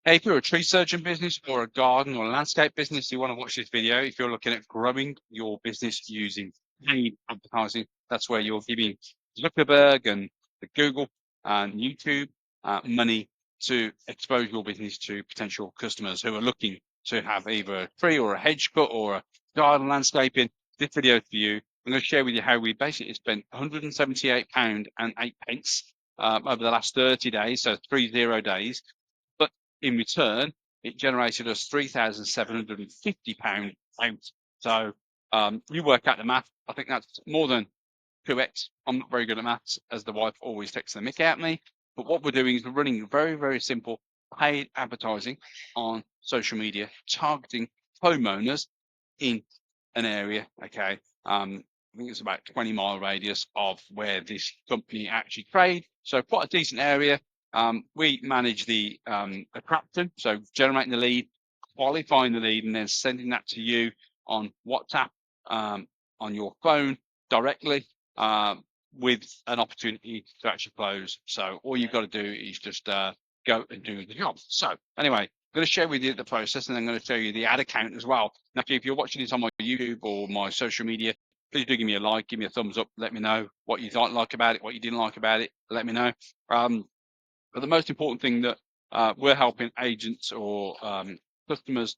If you're a tree surgeon business or a garden or a landscape business, you want to watch this video. If you're looking at growing your business using paid advertising, that's where you're giving Zuckerberg and the Google and YouTube money to expose your business to potential customers who are looking to have either a tree or a hedge cut or a garden landscaping. This video is for you. I'm going to share with you how we basically spent £178 and 8 pence over the last 30 days, so 30 days. But in return, it generated us £3,750 out. So you work out the math. I think that's more than 2x. I'm not very good at maths, as the wife always takes the mick out of me. But what we're doing is we're running very, very simple paid advertising on social media, targeting homeowners in an area. Okay. I think it's about 20-mile radius of where this company actually trade. So quite a decent area. We manage the attraction, so generating the lead, qualifying the lead, and then sending that to you on WhatsApp, on your phone directly, with an opportunity to actually close. So all you've got to do is just go and do the job. So anyway, I'm going to share with you the process, and I'm going to show you the ad account as well. Now, if you're watching this on my YouTube or my social media, please do give me a like, give me a thumbs up, let me know what you like about it, what you didn't like about it, let me know. But the most important thing that we're helping agents or customers,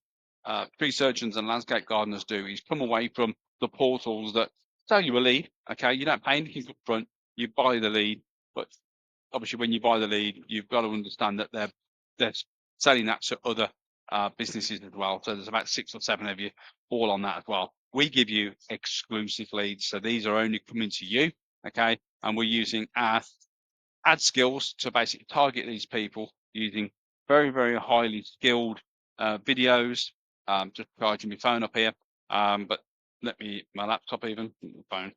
tree surgeons and landscape gardeners do is come away from the portals that sell you a lead. Okay, you don't pay anything up front, you buy the lead, but obviously when you buy the lead, you've got to understand that they're selling that to other businesses as well. So there's about 6 or 7 of you all on that as well. We give you exclusive leads, so these are only coming to you. Okay, and we're using our ad skills to basically target these people using very, very highly skilled videos. Just charging my phone up here. But my laptop even, my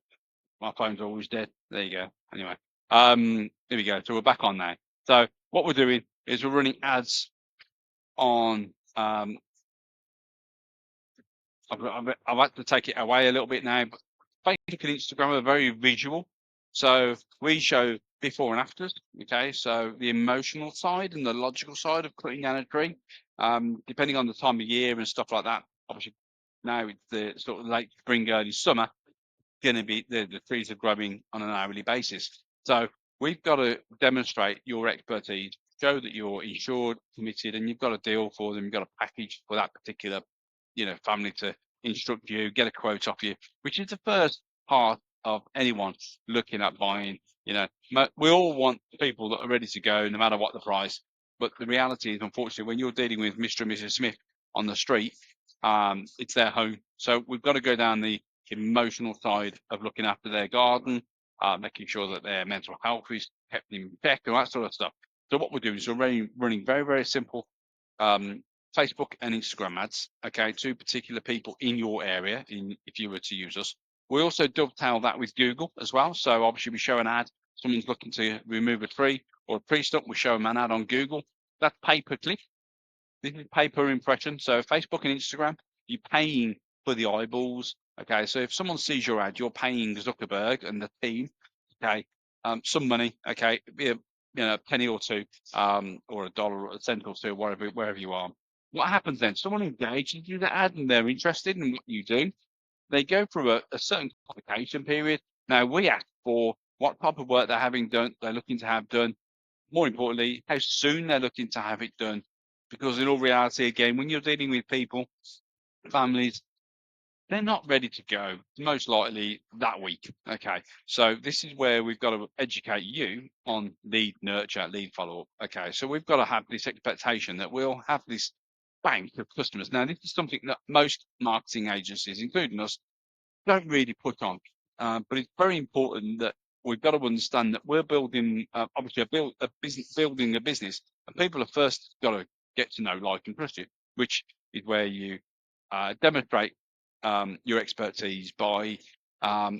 phone's always dead. There you go. Anyway, here we go. So we're back on now. So what we're doing is we're running ads on, I've had to take it away a little bit now, but Facebook and Instagram are very visual. So we show before and afters. Okay, so the emotional side and the logical side of cutting down a tree, depending on the time of year and stuff like that. Obviously, now it's the sort of late spring, early summer, going to be the trees are growing on an hourly basis. So we've got to demonstrate your expertise, show that you're insured, committed, and you've got a deal for them. You've got a package for that particular, family to instruct you, get a quote off you, which is the first part of anyone looking at buying. We all want people that are ready to go, no matter what the price. But the reality is, unfortunately, when you're dealing with Mr. and Mrs. Smith on the street, it's their home. So we've got to go down the emotional side of looking after their garden, making sure that their mental health is kept in check, and that sort of stuff. So what we're doing is we're running very, very simple Facebook and Instagram ads, okay, to particular people in your area, if you were to use us. We also dovetail that with Google as well. So obviously we show an ad, someone's looking to remove a tree or a tree stump, we show them an ad on Google. That's pay per click. This is pay per impression. So Facebook and Instagram, you're paying for the eyeballs. Okay, so if someone sees your ad, you're paying Zuckerberg and the team, okay, some money, okay, be a penny or two, or a dollar or a cent or two, wherever you are. What happens then? Someone engages you the ad and they're interested in what you do. They go through a certain qualification period. Now we ask for what type of work they're looking to have done. More importantly, how soon they're looking to have it done. Because in all reality, again, when you're dealing with people, families, they're not ready to go, most likely that week. Okay, so this is where we've got to educate you on lead nurture, lead follow up. Okay, so we've got to have this expectation that we'll have this bank of customers. Now, this is something that most marketing agencies, including us, don't really put on. But it's very important that we've got to understand that we're building, obviously, building a business, and people have first got to get to know, like, and trust you, which is where you demonstrate your expertise by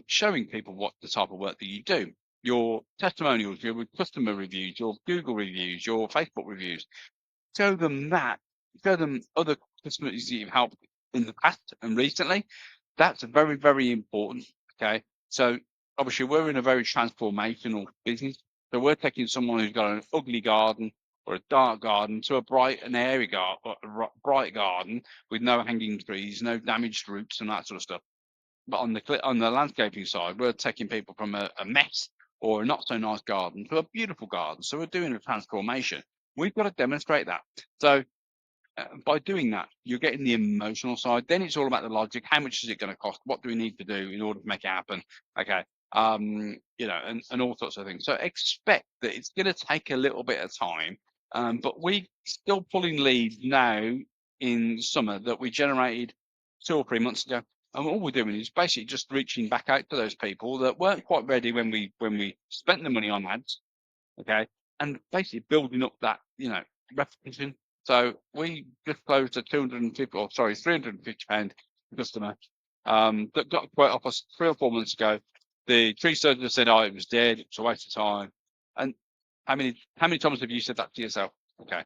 showing people what the type of work that you do, your testimonials, your customer reviews, your Google reviews, your Facebook reviews. Show them that. Show them other customers that you've helped in the past and recently. That's very, very important. Okay. So obviously we're in a very transformational business. So we're taking someone who's got an ugly garden or a dark garden to a bright and airy bright garden with no hanging trees, no damaged roots, and that sort of stuff. But on the landscaping side, we're taking people from a mess or a not so nice garden to a beautiful garden. So we're doing a transformation. We've got to demonstrate that. So by doing that, you're getting the emotional side. Then it's all about the logic. How much is it going to cost? What do we need to do in order to make it happen? Okay. And all sorts of things. So expect that it's going to take a little bit of time. But we still pulling leads now in summer that we generated 2 or 3 months ago. And all we're doing is basically just reaching back out to those people that weren't quite ready when we spent the money on ads. Okay. And basically building up that, repetition. So we just closed a 350 pound customer that got a quote off us 3 or 4 months ago. The tree surgeon said, "Oh, it was dead. It's a waste of time." And how many times have you said that to yourself? Okay,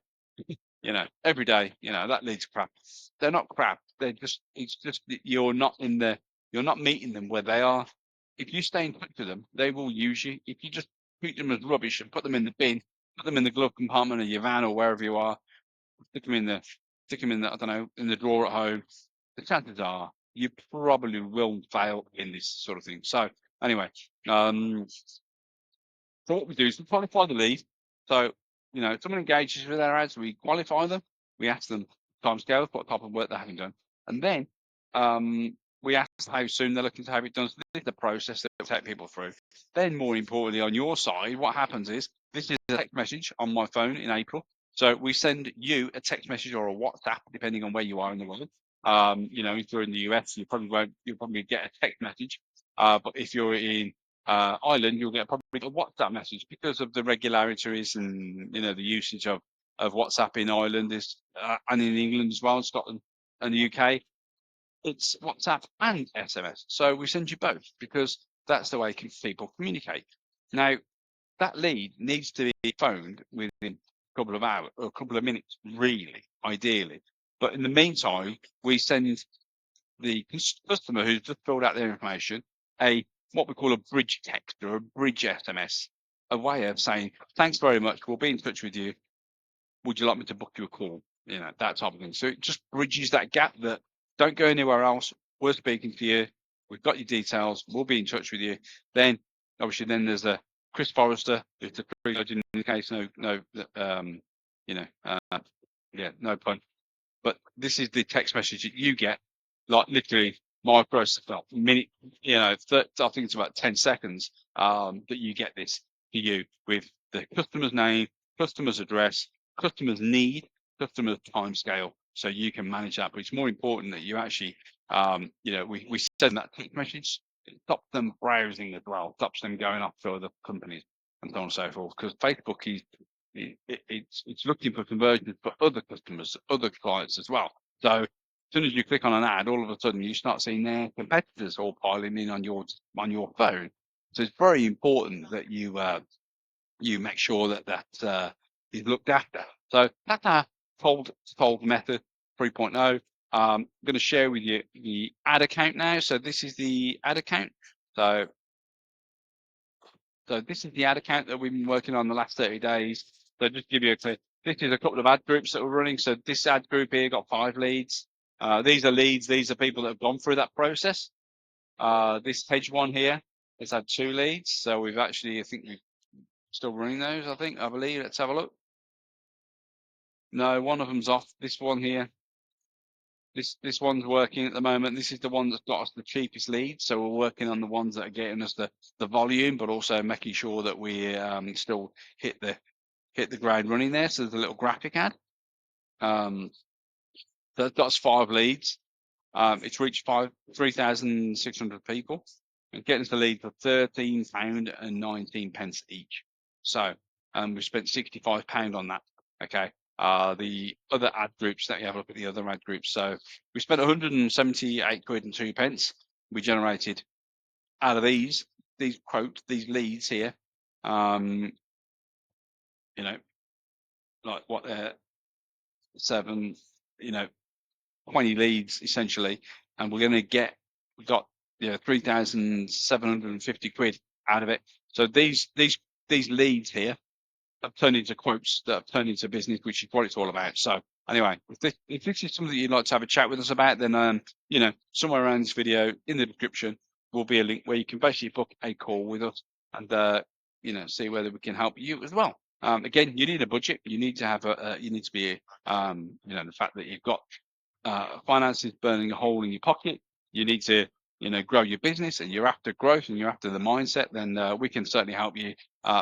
every day. That leads crap. They're not crap. It's just that you're not meeting them where they are. If you stay in touch with them, they will use you. If you just treat them as rubbish and put them in the bin, put them in the glove compartment of your van or wherever you are, stick them in the I don't know, in the drawer at home, the chances are you probably will fail in this sort of thing. So anyway, so what we do is we qualify the lead. So, if someone engages with our ads, we qualify them, we ask them timescales, what type of work they're having done, and then we ask how soon they're looking to have it done. So this is the process that will take people through. Then, more importantly, on your side, what happens is this is a text message on my phone in April. So we send you a text message or a WhatsApp, depending on where you are in the world. If you're in the US, you'll probably get a text message. But if you're in Ireland, you'll get probably a WhatsApp message because of the regularities and the usage of WhatsApp in Ireland is and in England as well, Scotland and the UK. It's WhatsApp and SMS. So we send you both because that's the way people communicate. Now that lead needs to be phoned within a couple of hours or a couple of minutes, really, ideally. But in the meantime, we send the customer who's just filled out their information what we call a bridge text or a bridge SMS, a way of saying, "Thanks very much. We'll be in touch with you. Would you like me to book you a call?" That type of thing. So it just bridges that gap that don't go anywhere else. We're speaking to you. We've got your details. We'll be in touch with you. Then, obviously, there's a Chris Forrester, who's the tree surgeon in the case. No pun. But this is the text message that you get, like literally microseconds, minute, I think it's about 10 seconds that you get this to you with the customer's name, customer's address, customer's need, customer's timescale, so you can manage that. But it's more important that you actually, we send that text message. It stops them browsing as well, stops them going off to other companies and so on and so forth. Because Facebook is it's looking for conversions for other customers, other clients as well. So as soon as you click on an ad, all of a sudden you start seeing their competitors all piling in on your phone. So it's very important that you make sure that is looked after. So that's our fold method 3.0. I'm going to share with you the ad account now. So this is the ad account. So this is the ad account that we've been working on the last 30 days. So just to give you a clue, this is a couple of ad groups that we're running. So this ad group here got 5 leads. These are leads. These are people that have gone through that process. This hedge one here has had 2 leads. So we've actually, I think we're still running those, I believe. Let's have a look. No, one of them's off. This one here. This one's working at the moment. This is the one that's got us the cheapest leads. So we're working on the ones that are getting us the volume, but also making sure that we still hit the ground running there. So there's a little graphic ad. So that's got us 5 leads. It's reached 3,600 people and getting us the lead for £13.19 each. So we spent £65 on that. Okay. The other ad groups, that you have a look at the other ad groups. So we spent 178 quid and 2 pence. We generated out of these leads here, like what 7, 20 leads essentially, and we got 3,750 quid out of it. So these leads here have turned into quotes that have turned into business, which is what it's all about. So anyway, if this is something that you'd like to have a chat with us about, then somewhere around this video in the description will be a link where you can basically book a call with us and see whether we can help you as well. Again, you need a budget. You need to have you need to be the fact that you've got finances burning a hole in your pocket. You need to grow your business, and you're after growth and you're after the mindset. Then we can certainly help you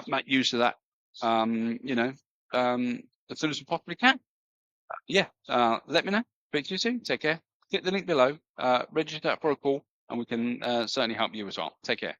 make use of that. As soon as we possibly can. Let me know. Speak to you soon. Take care. Hit the link below. Register for a call, and we can certainly help you as well. Take care.